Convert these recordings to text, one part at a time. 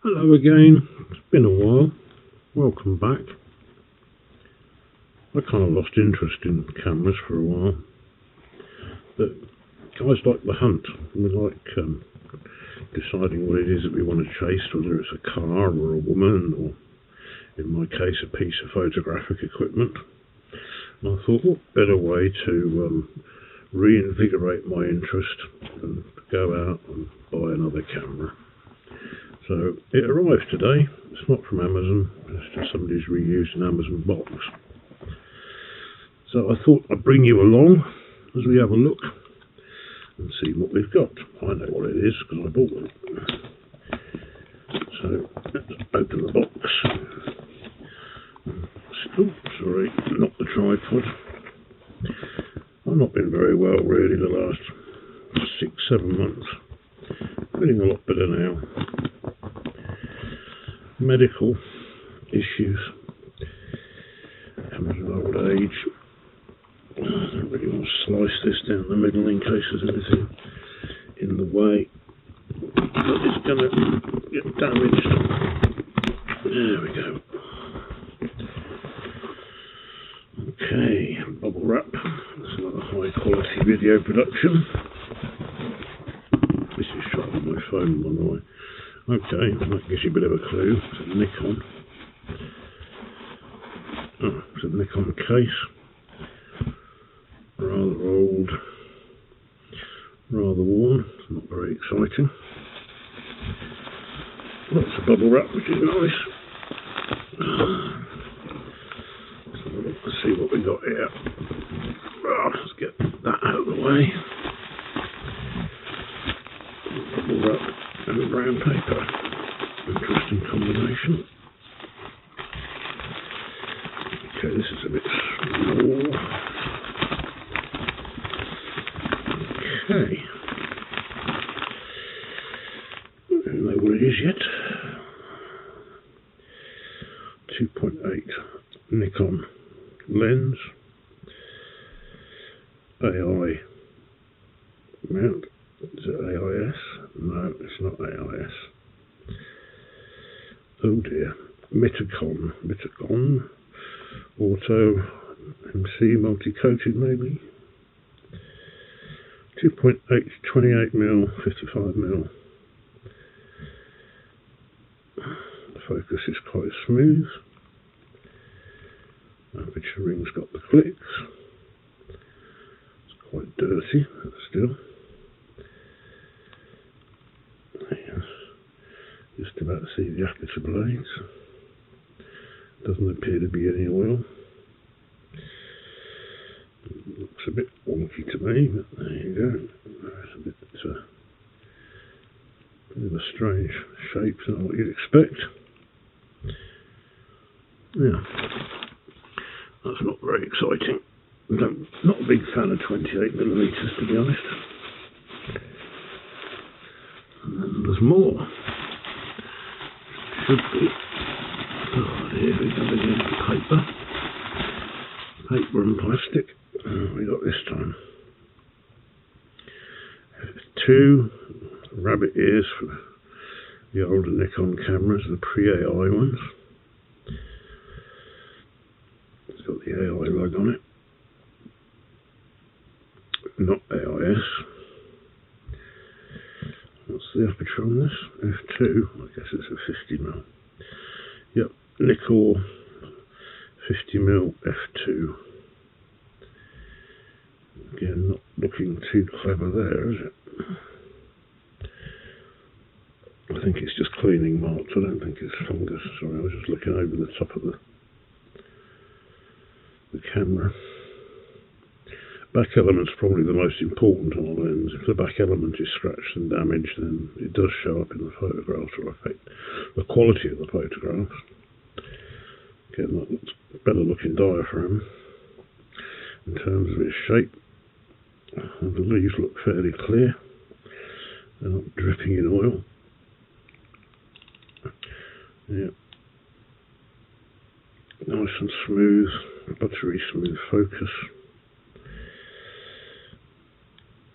Hello again, it's been a while, welcome back. I kind of lost interest in cameras for a while, but guys like the hunt. We like deciding what it is that we want to chase, whether it's a car or a woman, or in my case a piece of photographic equipment. And I thought, what better way to reinvigorate my interest than to go out and buy another camera. So it arrived today. It's not from Amazon, it's just somebody's reused an Amazon box. So I thought I'd bring you along as we have a look and see what we've got. I know what it is because I bought one. So let's open the box. Oh, sorry, not the tripod. I've not been very well really the last 6-7 months. Feeling a lot better now. Medical issues, comes with old age. I don't really want to slice this down the middle in case there's anything in the way that is going to get damaged. There we go. Okay, bubble wrap. That's another high quality video production. This is shot on my phone, by the way. Okay, that gives you a bit of a clue. It's a Nikon. Oh, it's a Nikon case. Rather old, rather worn. It's not very exciting. Lots of bubble wrap, which is nice. So let's see what we got here. Oh, let's get that out of the way. Bubble wrap and brown paper. Interesting combination. Okay, this is a bit small. Okay. I don't know what it is yet. 2.8 Nikon lens. AI mount. Is it AIS? No, it's not AIS. Oh dear. Mitacon. Auto MC multi-coated maybe. 2.8 28mm, 55mm. The focus is quite smooth. Aperture ring's got the clicks. It's quite dirty, but still. Just about to see the aperture blades. Doesn't appear to be any oil. Looks a bit wonky to me, but there you go. It's a bit of a strange shape, not what you'd expect. Yeah, that's not very exciting. Not a big fan of 28mm, to be honest. And then there's more. Should be. Oh, here we go again. Paper and plastic. We got this time. 2 rabbit ears for the older Nikon cameras, the pre-AI ones. It's got the AI log on it. Not AIS. What's the aperture on this? F2. I guess it's a 50mm. Yep, Nikon 50mm f2. Again, not looking too clever there, is it? I think it's just cleaning marks. I don't think it's fungus. Sorry, I was just looking over the top of the camera. Back element's probably the most important on a lens. If the back element is scratched and damaged, then it does show up in the photographs or affect the quality of the photographs. Again, that looks better looking diaphragm. In terms of its shape, the leaves look fairly clear. They're not dripping in oil. Yeah. Nice and smooth, buttery smooth focus.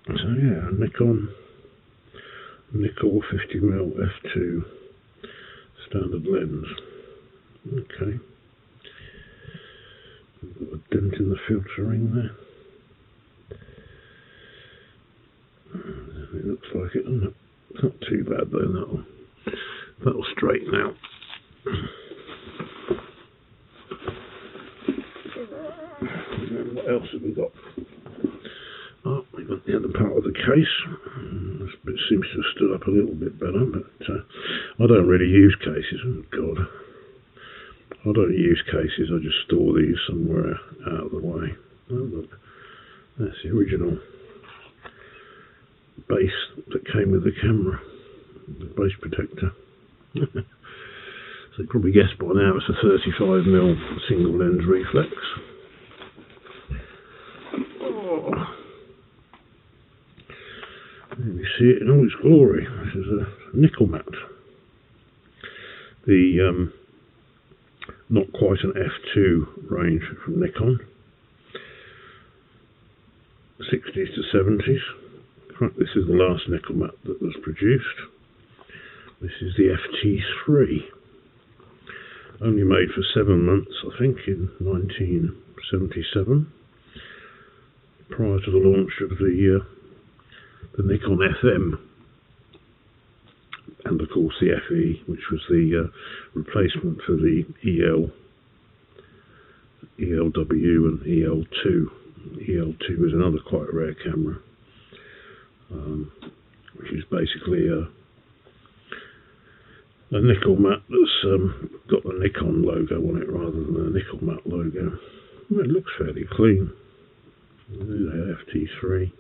So yeah, Nikon 50mm f2. Standard lens. Okay. Got a dent in the filter ring there. It looks like it, doesn't it? It's not too bad though, that'll straighten out. What else have we got? Oh, we've got the other part of the case. This bit seems to have stood up a little bit better, but I don't really use cases. Oh God, I don't use cases. I just store these somewhere out of the way. Oh look, that's the original base that came with the camera, the base protector. So you probably guessed by now it's a 35mm single lens reflex. Oh. There we see it in all its glory. This is a nickel matte. The not quite an f2 range from Nikon. 60s to 70s. This is the last nickel matte that was produced. This is the FT3. Only made for 7 months, I think, in 1977. Prior to the launch of the Nikon FM. And of course the FE, which was the replacement for the ELW and EL2. EL2 is another quite rare camera. Which is basically a nickel matte that's got the Nikon logo on it rather than a nickel matte logo. Well, it looks fairly clean. FT3,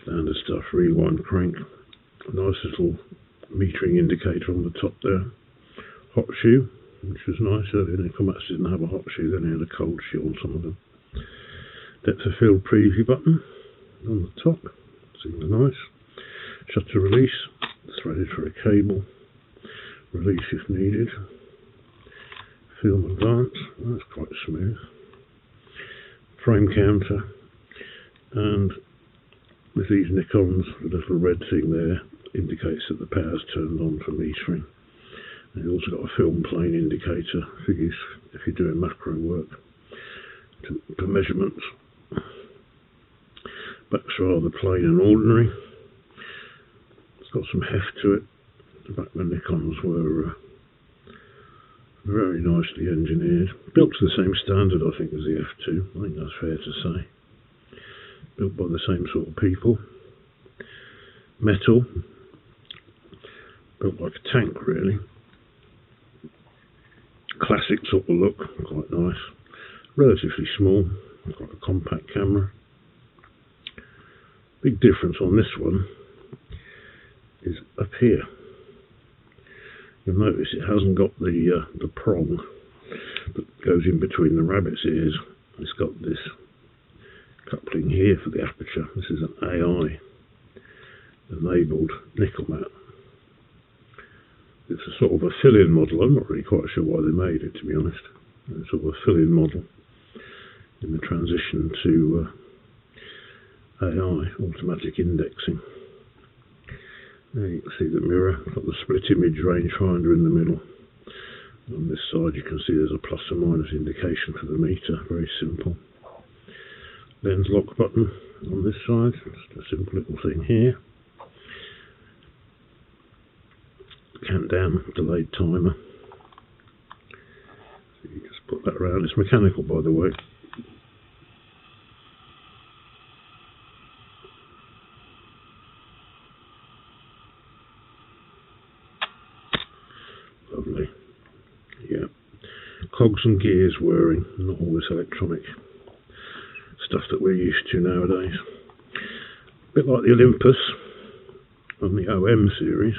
standard stuff, rewind crank, a nice little metering indicator on the top there, hot shoe, which was nice. Earlier nickel mattes didn't have a hot shoe, then they had a cold shoe on some of them. Depth of field preview button on the top. Seems nice. Shutter release, threaded for a cable. Release if needed. Film advance, that's quite smooth. Frame counter, and with these Nikons, the little red thing there indicates that the power's turned on for metering. And you've also got a film plane indicator for use if you're doing macro work for measurements. Back's rather plain and ordinary. It's got some heft to it. Back when Nikons were very nicely engineered. Built to the same standard, I think, as the F2. I think that's fair to say. Built by the same sort of people. Metal. Built like a tank, really. Classic sort of look. Quite nice. Relatively small. Quite a compact camera. Big difference on this one is up here. You'll notice it hasn't got the prong that goes in between the rabbit's ears. It's got this coupling here for the aperture. This is an AI enabled nickel matte. It's a sort of a fill-in model. I'm not really quite sure why they made it, to be honest. It's sort of a fill-in model in the transition to AI, automatic indexing. There you can see the mirror, got the split image rangefinder in the middle. On this side you can see there's a plus or minus indication for the meter, very simple. Lens lock button on this side, just a simple little thing here. Count down, delayed timer. So you just put that around, it's mechanical by the way. Lovely. Yeah. Cogs and gears whirring, not all this electronic stuff that we're used to nowadays. A bit like the Olympus on the OM series.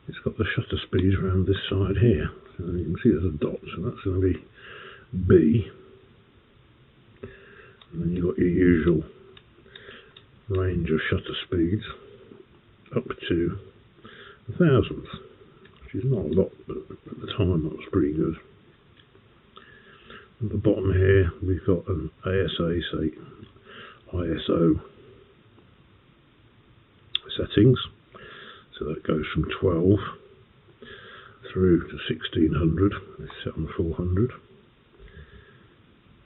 It's got the shutter speeds around this side here. So you can see there's a dot, so that's going to be B. And then you've got your usual range of shutter speeds up to 1,000. Which is not a lot, but at the time that was pretty good. At the bottom here we've got an ASA, say ISO settings, so that goes from 12 through to 1600. It's set on 400.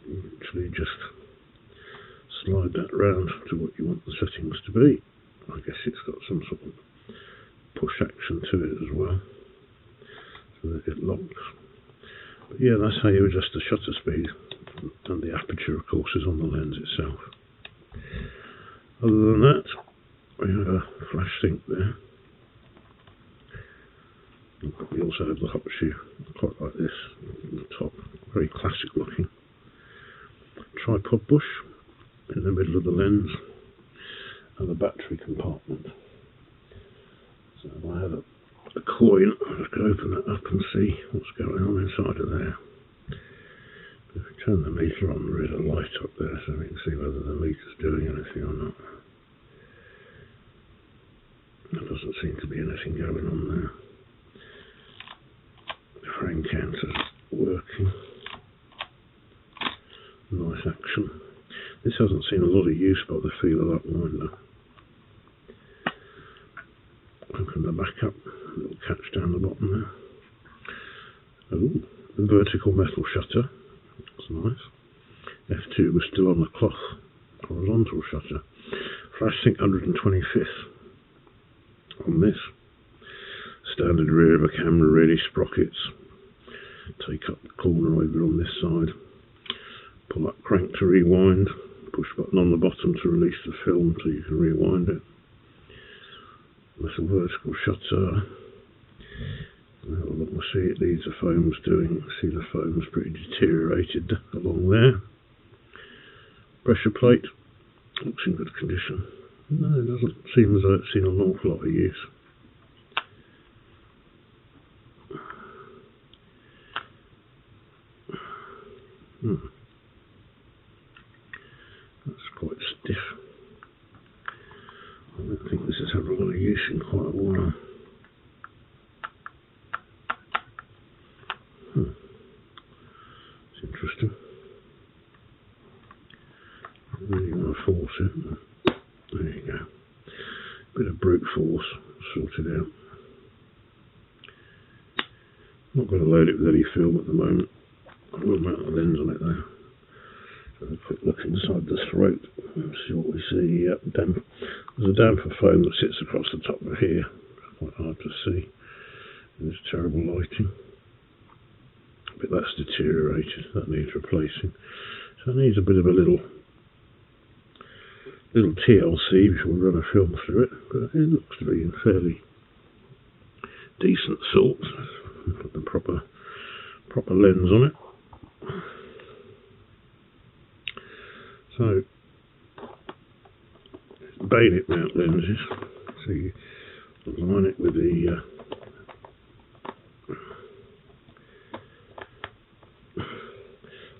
You actually just slide that round to what you want the settings to be. I guess it's got some sort of push action to it as well, so that it locks. But yeah, that's how you adjust the shutter speed, and the aperture of course is on the lens itself. Other than that, we have a flash sync there. We also have the hot shoe, quite like this, on the top, very classic looking. Tripod bush in the middle of the lens, and the battery compartment. So if I have a coin, I can open that up and see what's going on inside of there. If we turn the meter on, there is a light up there, so we can see whether the meter's doing anything or not. There doesn't seem to be anything going on there. The frame counter's working. Nice action. This hasn't seen a lot of use by the feel of that winder. Open the back up, a little catch down the bottom there. Oh, the vertical metal shutter. That's nice. F2 was still on the cloth horizontal shutter. Flash sync 125th on this. Standard rear of a camera, really, sprockets. Take up the corner over on this side. Pull up crank to rewind. Push button on the bottom to release the film so you can rewind it. Little vertical shutter. Have a look and see it needs the foam's doing. See the foam's pretty deteriorated along there. Pressure plate looks in good condition. No, it doesn't seem as though it's seen an awful lot of use. That's quite stiff. I don't think this has had a lot of use in quite a while. It's interesting. I really want to force it. There you go. Bit of brute force sorted out. Not going to load it with any film at the moment. I will mount the lens on it though. A quick look inside the throat and see what we see. Yep, there's a damper foam that sits across the top of here. It's quite hard to see in this terrible lighting. But that's deteriorated, that needs replacing. So it needs a bit of a little TLC before we run a film through it, but it looks to be in fairly decent sort. Put the proper lens on it. So, bayonet mount lenses, so you align it with the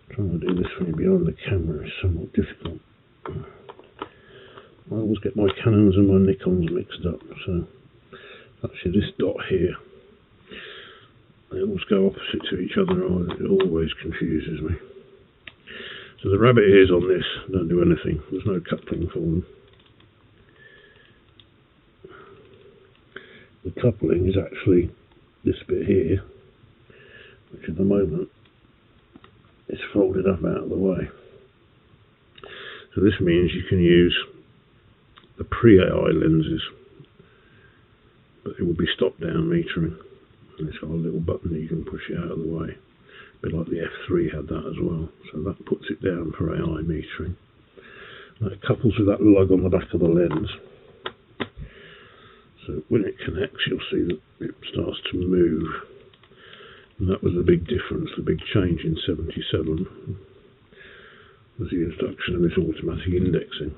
trying to do this when you're behind the camera is somewhat difficult. I always get my Canons and my Nikons mixed up, so actually this dot here, they always go opposite to each other, it always confuses me. So the rabbit ears on this don't do anything, there's no coupling for them. The coupling is actually this bit here, which at the moment is folded up out of the way. So this means you can use the pre-AI lenses, but it will be stop down metering. And it's got a little button that you can push it out of the way. A bit like the F3 had that as well. So that puts it down for AI metering. Now it couples with that lug on the back of the lens. So when it connects, you'll see that it starts to move. And that was the big difference, the big change in 77 was the introduction of this automatic indexing.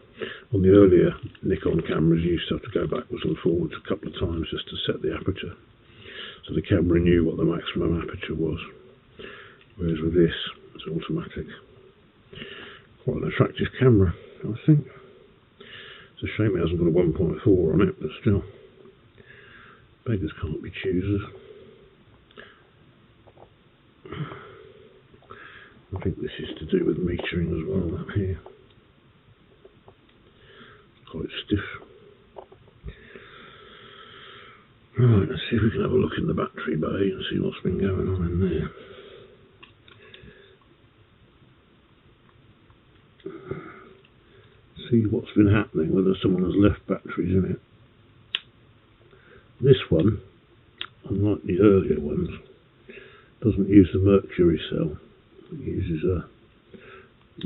On the earlier Nikon cameras, you used to have to go backwards and forwards a couple of times just to set the aperture. So the camera knew what the maximum aperture was. Whereas with this, it's automatic. Quite an attractive camera, I think. It's a shame it hasn't got a 1.4 on it, but still. Beggars can't be choosers. I think this is to do with metering as well up here. It's quite stiff. Right. Right, let's see if we can have a look in the battery bay and see what's been going on in there. See what's been happening, whether someone has left batteries in it. This one, unlike the earlier ones, doesn't use the mercury cell. It uses a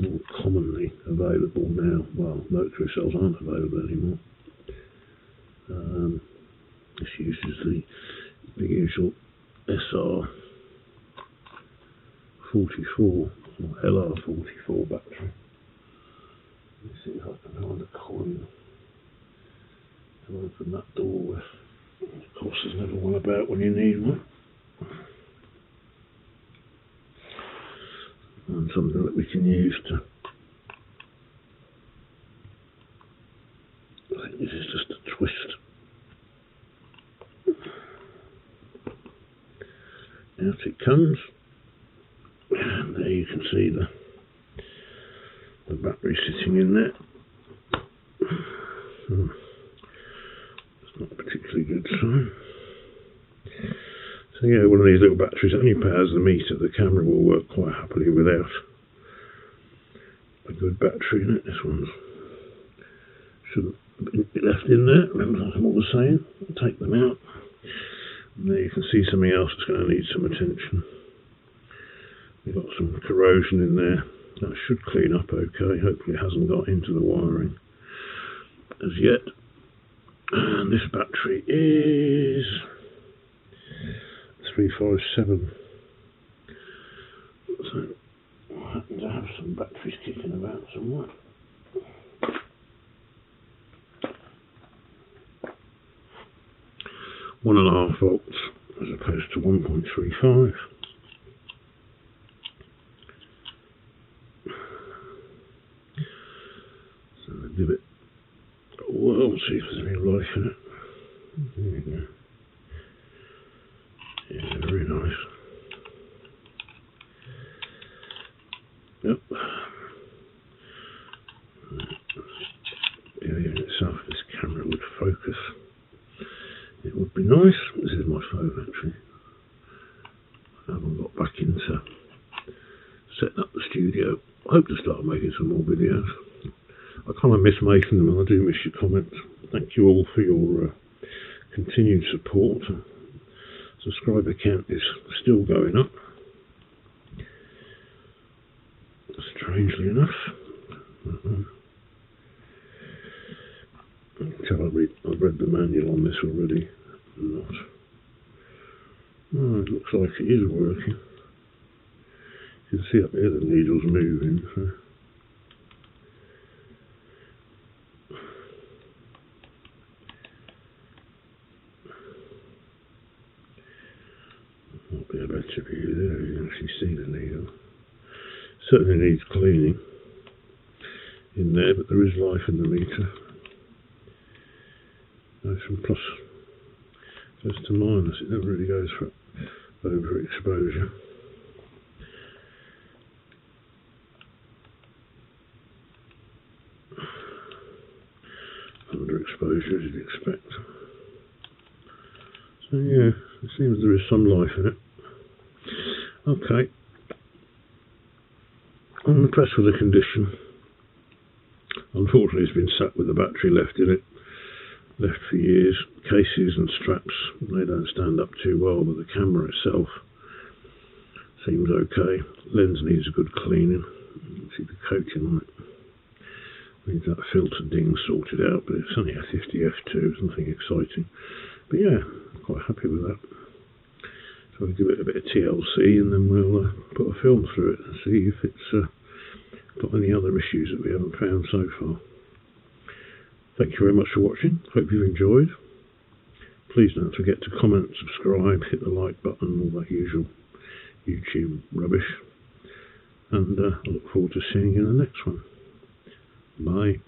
more commonly available now. Well, mercury cells aren't available anymore. This uses the usual SR44 or LR44 battery. Let me see if I can find a coin to open that door with. Of course, there's never one about when you need one. And something that we can use to. I think this is just a twist. Out it comes, and there you can see the battery sitting in there. It's not a particularly good sign. So yeah, one of these little batteries only powers the meter. The camera will work quite happily without a good battery in it. This one shouldn't be left in there. Remember, like I'm always saying, take them out. And there you can see something else that's going to need some attention. We've got some corrosion in there. That should clean up okay. Hopefully it hasn't got into the wiring as yet. And this battery is 357. So I happen to have some batteries kicking about somewhere. One and a half volts as opposed to 1.35. So I'll give it a whirl, see if there's any life in it. There you go. Yeah, very nice. Yep. The unit itself, this camera would focus. It would be nice. This is my phone actually. I haven't got back into setting up the studio. I hope to start making some more videos. I kind of miss making them, and I do miss your comments. Thank you all for your continued support. Subscriber count is still going up, strangely enough. I've read the manual on this already. Not. Oh, it looks like it is working. You can see up there the needle's moving. So. Might be a better view there. You can actually see the needle. Certainly needs cleaning in there, but there is life in the meter. Goes from plus goes to minus. It never really goes for overexposure. Underexposure, as you'd expect. So yeah, it seems there is some life in it. Okay. I'm impressed with the condition. Unfortunately, it's been sat with the battery left in it. Left for years. Cases and straps, they don't stand up too well, but the camera itself seems okay. Lens needs a good cleaning. You can see the coating on it. Needs that filter ding sorted out, but it's only a 50 f2, nothing exciting. But yeah, quite happy with that. So we'll give it a bit of TLC and then we'll put a film through it and see if it's got any other issues that we haven't found so far. Thank you very much for watching. Hope you've enjoyed. Please don't forget to comment, subscribe, hit the like button, all that usual YouTube rubbish. And I look forward to seeing you in the next one. Bye.